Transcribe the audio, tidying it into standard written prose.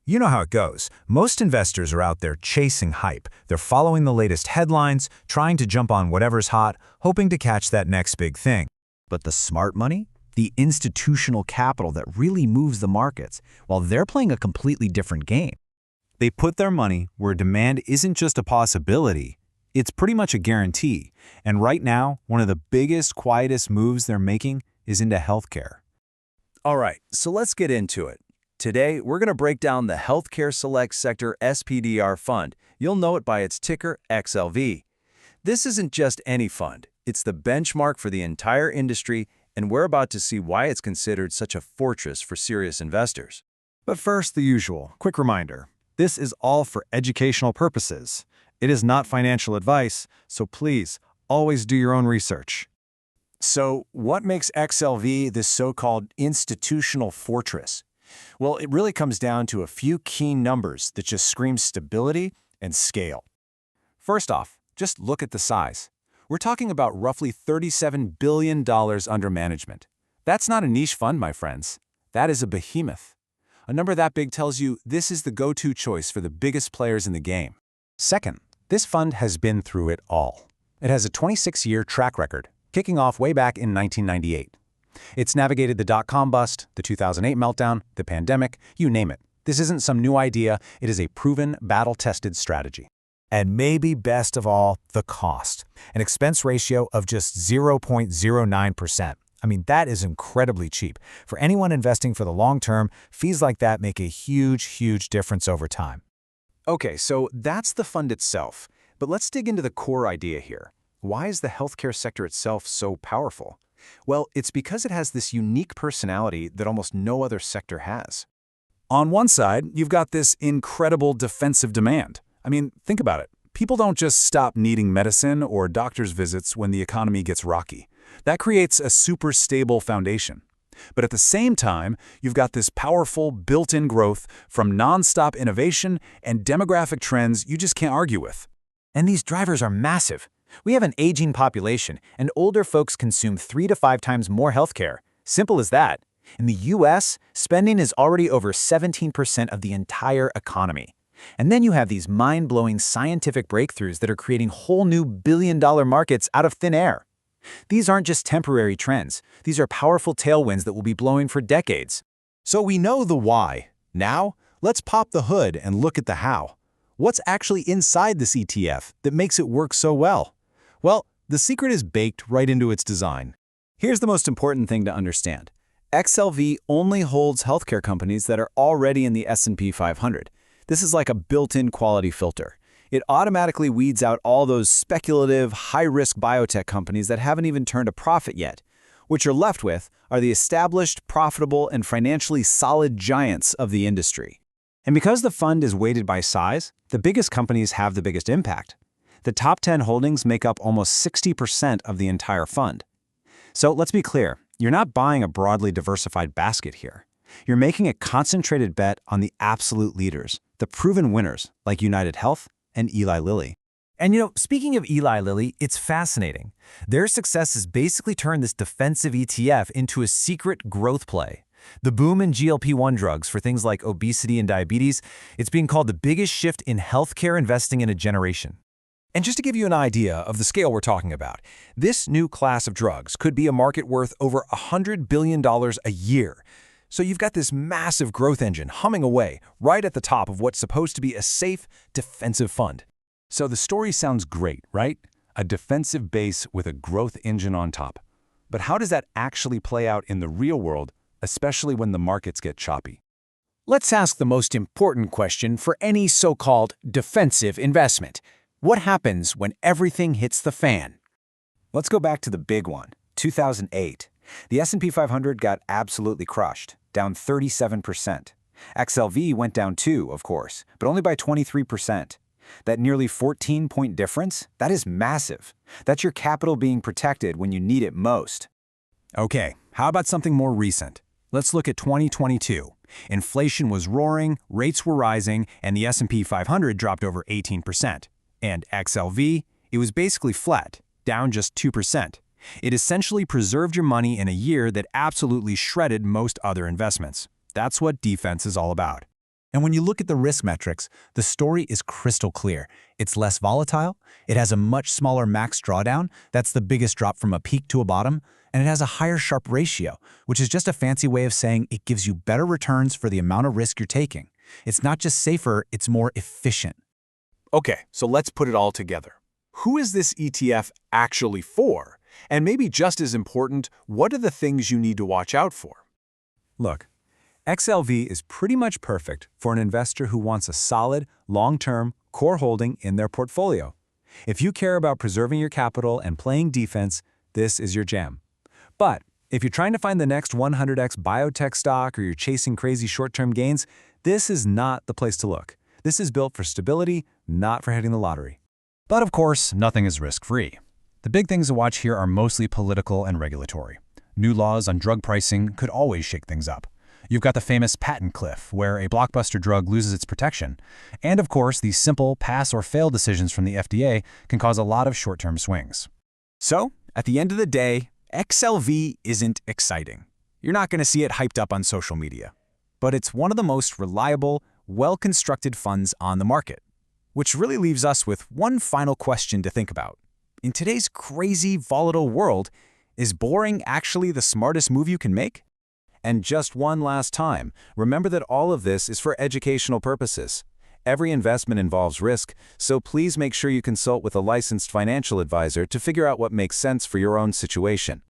You know how it goes. Most investors are out there chasing hype. They're following the latest headlines, trying to jump on whatever's hot, hoping to catch that next big thing. But the smart money? The institutional capital that really moves the markets, while they're playing a completely different game. They put their money where demand isn't just a possibility, it's pretty much a guarantee. And right now, one of the biggest, quietest moves they're making is into healthcare. All right, so let's get into it. Today, we're going to break down the Healthcare Select Sector SPDR Fund. You'll know it by its ticker XLV. This isn't just any fund. It's the benchmark for the entire industry, and we're about to see why it's considered such a fortress for serious investors. But first, the usual. Quick reminder. This is all for educational purposes. It is not financial advice, so please, always do your own research. So, what makes XLV this so-called institutional fortress? Well, it really comes down to a few key numbers that just scream stability and scale. First off, just look at the size. We're talking about roughly $37 billion under management. That's not a niche fund, my friends. That is a behemoth. A number that big tells you this is the go-to choice for the biggest players in the game. Second, this fund has been through it all. It has a 26-year track record, kicking off way back in 1998. It's navigated the dot-com bust, the 2008 meltdown, the pandemic, you name it. This isn't some new idea, it is a proven, battle-tested strategy. And maybe best of all, the cost. An expense ratio of just 0.09%. I mean, that is incredibly cheap. For anyone investing for the long term, fees like that make a huge difference over time. Okay, so that's the fund itself. But let's dig into the core idea here. Why is the healthcare sector itself so powerful? Well, it's because it has this unique personality that almost no other sector has. On one side, you've got this incredible defensive demand. I mean, think about it. People don't just stop needing medicine or doctor's visits when the economy gets rocky. That creates a super stable foundation. But at the same time, you've got this powerful built-in growth from nonstop innovation and demographic trends you just can't argue with. And these drivers are massive. We have an aging population, and older folks consume 3 to 5 times more healthcare. Simple as that. In the US, spending is already over 17% of the entire economy. And then you have these mind-blowing scientific breakthroughs that are creating whole new billion-dollar markets out of thin air. These aren't just temporary trends. These are powerful tailwinds that will be blowing for decades. So we know the why. Now, let's pop the hood and look at the how. What's actually inside this ETF that makes it work so well? Well, the secret is baked right into its design. Here's the most important thing to understand. XLV only holds healthcare companies that are already in the S&P 500. This is like a built-in quality filter. It automatically weeds out all those speculative, high-risk biotech companies that haven't even turned a profit yet. What you're left with are the established, profitable, and financially solid giants of the industry. And because the fund is weighted by size, the biggest companies have the biggest impact. The top 10 holdings make up almost 60% of the entire fund. So let's be clear, you're not buying a broadly diversified basket here. You're making a concentrated bet on the absolute leaders, the proven winners like United Health and Eli Lilly. And speaking of Eli Lilly, it's fascinating. Their success has basically turned this defensive ETF into a secret growth play. The boom in GLP-1 drugs for things like obesity and diabetes, it's being called the biggest shift in healthcare investing in a generation. And just to give you an idea of the scale we're talking about, this new class of drugs could be a market worth over $100 billion a year. So you've got this massive growth engine humming away right at the top of what's supposed to be a safe, defensive fund. So the story sounds great, right? A defensive base with a growth engine on top. But how does that actually play out in the real world, especially when the markets get choppy? Let's ask the most important question for any so-called defensive investment. What happens when everything hits the fan? Let's go back to the big one, 2008. The S&P 500 got absolutely crushed, down 37%. XLV went down too, of course, but only by 23%. That nearly 14-point difference, that is massive. That's your capital being protected when you need it most. Okay, how about something more recent? Let's look at 2022. Inflation was roaring, rates were rising, and the S&P 500 dropped over 18%. And XLV, it was basically flat, down just 2%. It essentially preserved your money in a year that absolutely shredded most other investments. That's what defense is all about. And when you look at the risk metrics, the story is crystal clear. It's less volatile, it has a much smaller max drawdown, that's the biggest drop from a peak to a bottom, and it has a higher Sharpe ratio, which is just a fancy way of saying it gives you better returns for the amount of risk you're taking. It's not just safer, it's more efficient. Okay, so let's put it all together. Who is this ETF actually for? And maybe just as important, what are the things you need to watch out for? Look, XLV is pretty much perfect for an investor who wants a solid, long-term, core holding in their portfolio. If you care about preserving your capital and playing defense, this is your jam. But if you're trying to find the next 100x biotech stock or you're chasing crazy short-term gains, this is not the place to look. This is built for stability, not for hitting the lottery. But of course, nothing is risk-free. The big things to watch here are mostly political and regulatory. New laws on drug pricing could always shake things up. You've got the famous patent cliff, where a blockbuster drug loses its protection. And of course, these simple pass or fail decisions from the FDA can cause a lot of short-term swings. So, at the end of the day, XLV isn't exciting. You're not going to see it hyped up on social media. But it's one of the most reliable, well-constructed funds on the market. Which really leaves us with one final question to think about. In today's crazy, volatile world, is boring actually the smartest move you can make? And just one last time, remember that all of this is for educational purposes. Every investment involves risk, so please make sure you consult with a licensed financial advisor to figure out what makes sense for your own situation.